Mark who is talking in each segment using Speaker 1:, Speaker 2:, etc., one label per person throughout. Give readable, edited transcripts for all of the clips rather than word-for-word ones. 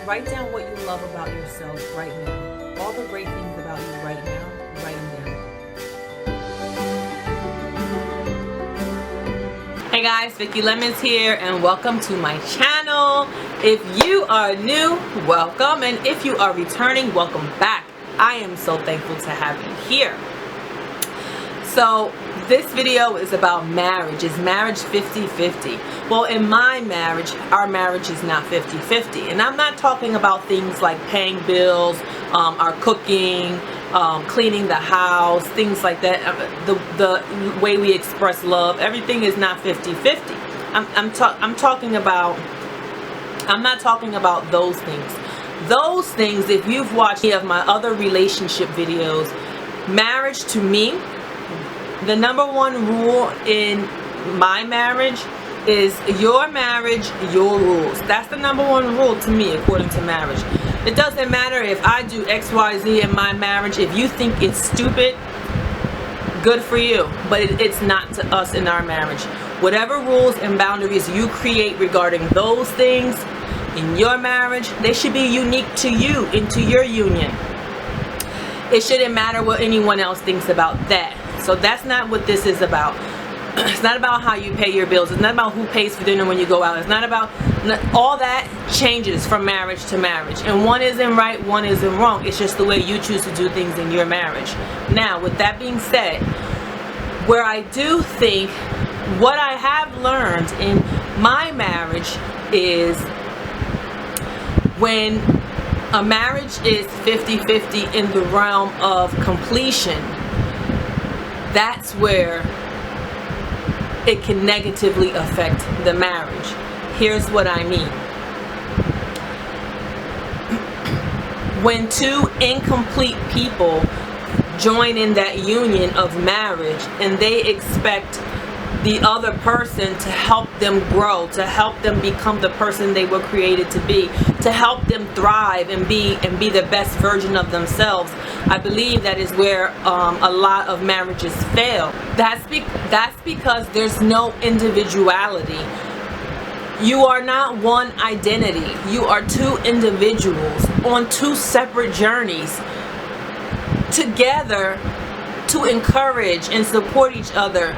Speaker 1: Write down what you love about yourself right now. All the great things about you right now, write them down. Hey guys, Vicky Lemons here and welcome to my channel. If you are new, welcome, and if you are returning, welcome back. I am so thankful to have you here. So this video is about marriage. Is marriage 50-50? Well, in my marriage, our marriage is not 50-50. And I'm not talking about things like paying bills, our cooking, cleaning the house, things like that. The way we express love, everything is not 50-50. I'm not talking about those things. Those things, if you've watched any of my other relationship videos, marriage to me, the number one rule in my marriage is your marriage, your rules. That's the number one rule to me according to marriage. It doesn't matter if I do XYZ in my marriage. If you think it's stupid, good for you, but it's not to us in our marriage. Whatever rules and boundaries you create regarding those things in your marriage, they should be unique to you, into your union. It shouldn't matter what anyone else thinks about that. So that's not what this is about. It's not about how you pay your bills. It's not about who pays for dinner when you go out. It's not about, all that changes from marriage to marriage. And one isn't right, one isn't wrong. It's just the way you choose to do things in your marriage. Now, with that being said, where I do think what I have learned in my marriage is when a marriage is 50-50 in the realm of completion, that's where it can negatively affect the marriage. Here's what I mean. When two incomplete people join in that union of marriage and they expect the other person to help them grow, to help them become the person they were created to be, to help them thrive and be the best version of themselves, I believe that is where a lot of marriages fail. That's because there's no individuality. You are not one identity. You are two individuals on two separate journeys together to encourage and support each other,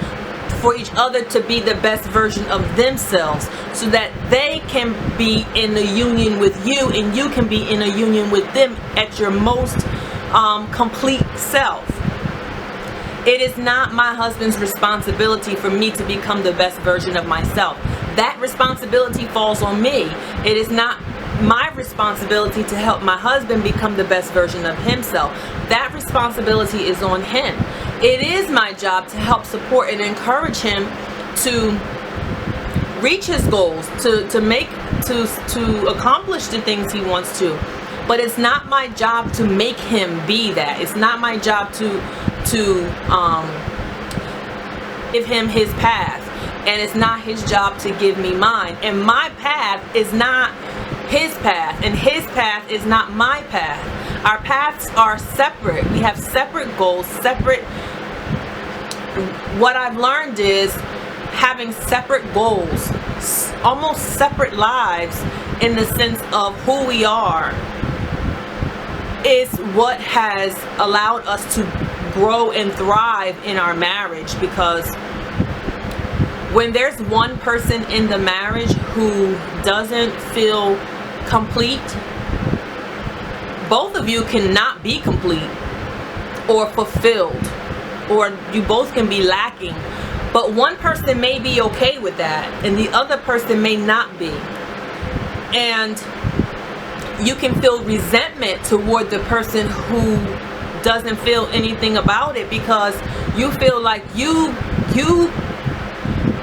Speaker 1: for each other to be the best version of themselves, so that they can be in a union with you and you can be in a union with them at your most complete self. It is not my husband's responsibility for me to become the best version of myself. That responsibility falls on me. It is not my responsibility to help my husband become the best version of himself. That responsibility is on him. It is my job to help support and encourage him to reach his goals, to accomplish the things he wants to. But it's not my job to make him be that. It's not my job to give him his path, and it's not his job to give me mine. And my path is not his path, and his path is not my path. Our paths are separate. We have separate goals, separate. What I've learned is having separate goals, almost separate lives in the sense of who we are, is what has allowed us to grow and thrive in our marriage. Because when there's one person in the marriage who doesn't feel complete, both of you cannot be complete or fulfilled, or you both can be lacking. But one person may be okay with that and the other person may not be, and you can feel resentment toward the person who doesn't feel anything about it, because you feel like you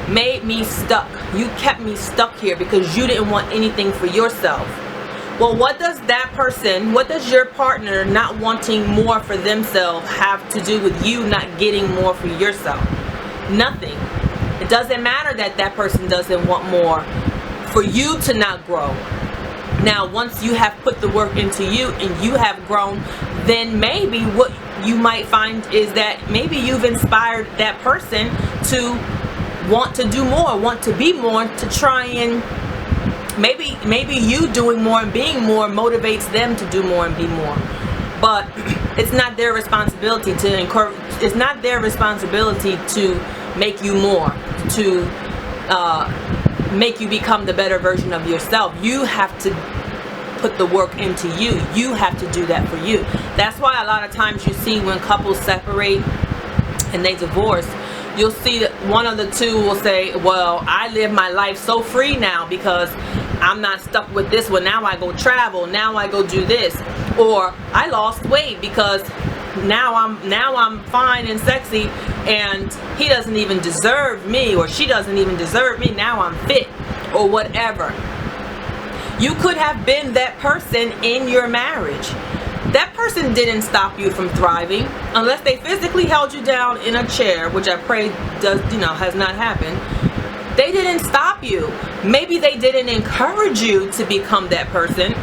Speaker 1: made me stuck. You kept me stuck here because you didn't want anything for yourself. Well, what does that person, what does your partner not wanting more for themselves have to do with you not getting more for yourself? Nothing. It doesn't matter that that person doesn't want more for you to not grow. Now, once you have put the work into you and you have grown, then maybe what you might find is that maybe you've inspired that person to want to do more, want to be more, to try and Maybe you doing more and being more motivates them to do more and be more. But it's not their responsibility to encourage. It's not their responsibility to make you more, to make you become the better version of yourself. You have to put the work into you. You have to do that for you. That's why a lot of times you see when couples separate and they divorce, you'll see that one of the two will say, well, I live my life so free now because I'm not stuck with this one. Now I go travel. Now I go do this. Or I lost weight because now I'm fine and sexy, and he doesn't even deserve me, or she doesn't even deserve me. Now I'm fit, or whatever. You could have been that person in your marriage. That person didn't stop you from thriving, unless they physically held you down in a chair, which I pray has not happened. They didn't stop you. Maybe they didn't encourage you to become that person.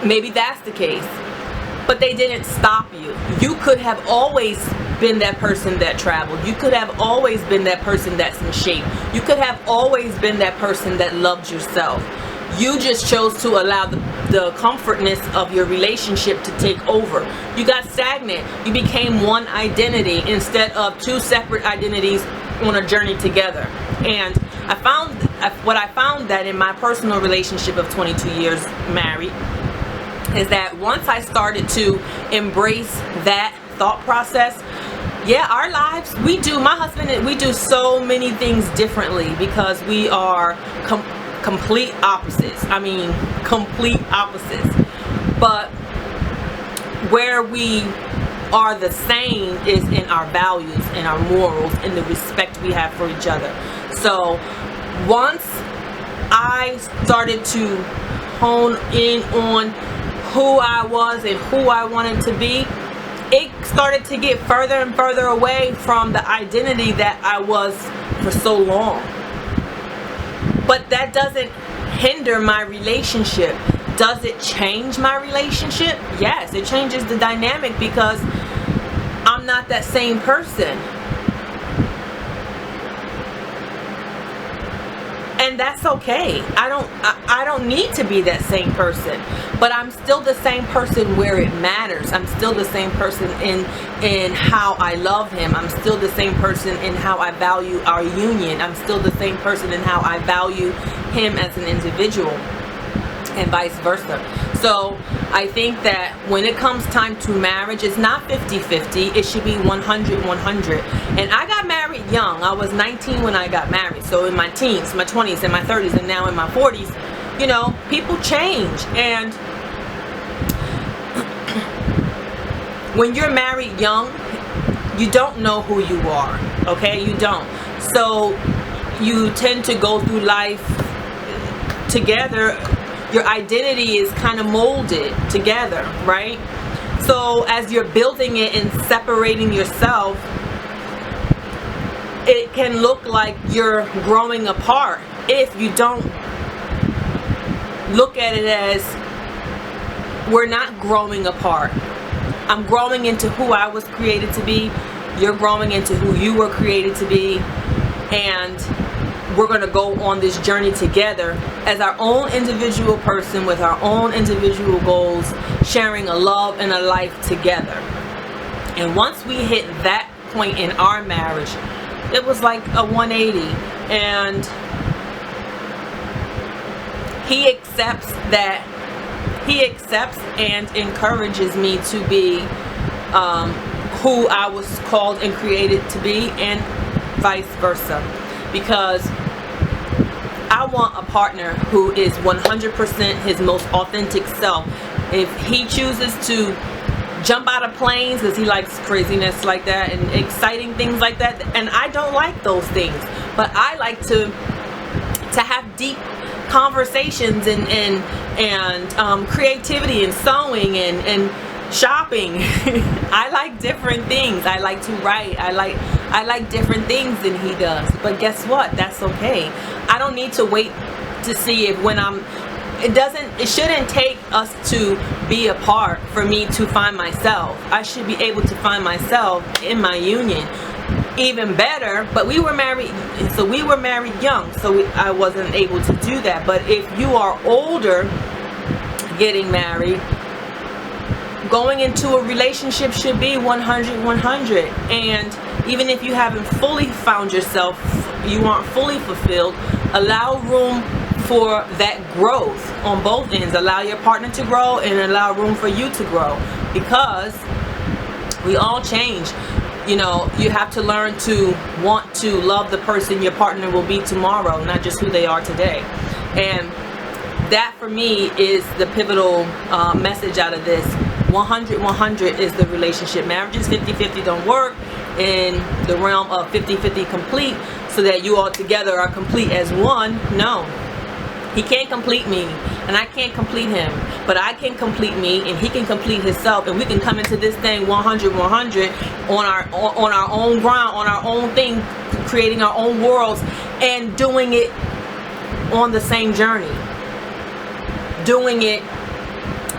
Speaker 1: Maybe that's the case. But they didn't stop you. You could have always been that person that traveled. You could have always been that person that's in shape. You could have always been that person that loved yourself. You just chose to allow the comfortness of your relationship to take over. You got stagnant. You became one identity instead of two separate identities on a journey together. And what I found that in my personal relationship of 22 years married is that once I started to embrace that thought process, yeah, our lives, my husband and we do so many things differently because we are complete opposites. I mean, complete opposites. But where we are the same is in our values and our morals and the respect we have for each other. So once I started to hone in on who I was and who I wanted to be, it started to get further and further away from the identity that I was for so long. But that doesn't hinder my relationship. Does it change my relationship? Yes, it changes the dynamic because I'm not that same person. And that's okay. I don't need to be that same person, but I'm still the same person where it matters. I'm still the same person in how I love him. I'm still the same person in how I value our union. I'm still the same person in how I value him as an individual, and vice versa. So I think that when it comes time to marriage, it's not 50-50. It should be 100-100. And I got married young. I was 19 when I got married. So in my teens, my 20s, and my 30s, and now in my 40s, people change. And when you're married young, you don't know who you are. Okay? You don't. So you tend to go through life together. Your identity is kind of molded together, right? So as you're building it and separating yourself, it can look like you're growing apart if you don't look at it as we're not growing apart. I'm growing into who I was created to be. You're growing into who you were created to be. And we're going to go on this journey together as our own individual person with our own individual goals, sharing a love and a life together. And once we hit that point in our marriage, it was like a 180. And he accepts and encourages me to be who I was called and created to be, and vice versa. Because I want a partner who is 100% his most authentic self. If he chooses to jump out of planes because he likes craziness like that and exciting things like that, and I don't like those things, but I like to have deep conversations and creativity and sewing and shopping. I like different things. I like to write. I like different things than he does. But guess what? That's okay. I don't need to wait to see if it shouldn't take us to be apart for me to find myself. I should be able to find myself in my union. even better, but we were married, so we were married young, so I wasn't able to do that. But if you are older, getting married, going into a relationship should be 100. And even if you haven't fully found yourself, you aren't fully fulfilled, allow room for that growth on both ends. Allow your partner to grow and allow room for you to grow, because we all change. You know, you have to learn to want to love the person your partner will be tomorrow, not just who they are today. And that for me is the pivotal message out of this. 100 is the relationship. Marriages 50-50 don't work in the realm of 50-50 complete, so that you all together are complete as one. No, he can't complete me and I can't complete him, but I can complete me and he can complete himself, and we can come into this thing 100 on our own ground, on our own thing, creating our own worlds, and doing it on the same journey, doing it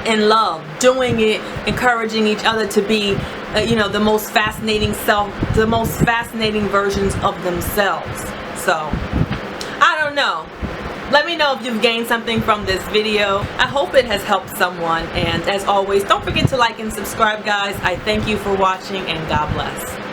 Speaker 1: in love, doing it encouraging each other to be you know, the most fascinating versions of themselves. So I don't know, let me know if you've gained something from this video. I hope it has helped someone, and as always, don't forget to like and subscribe, guys. I thank you for watching, and God bless.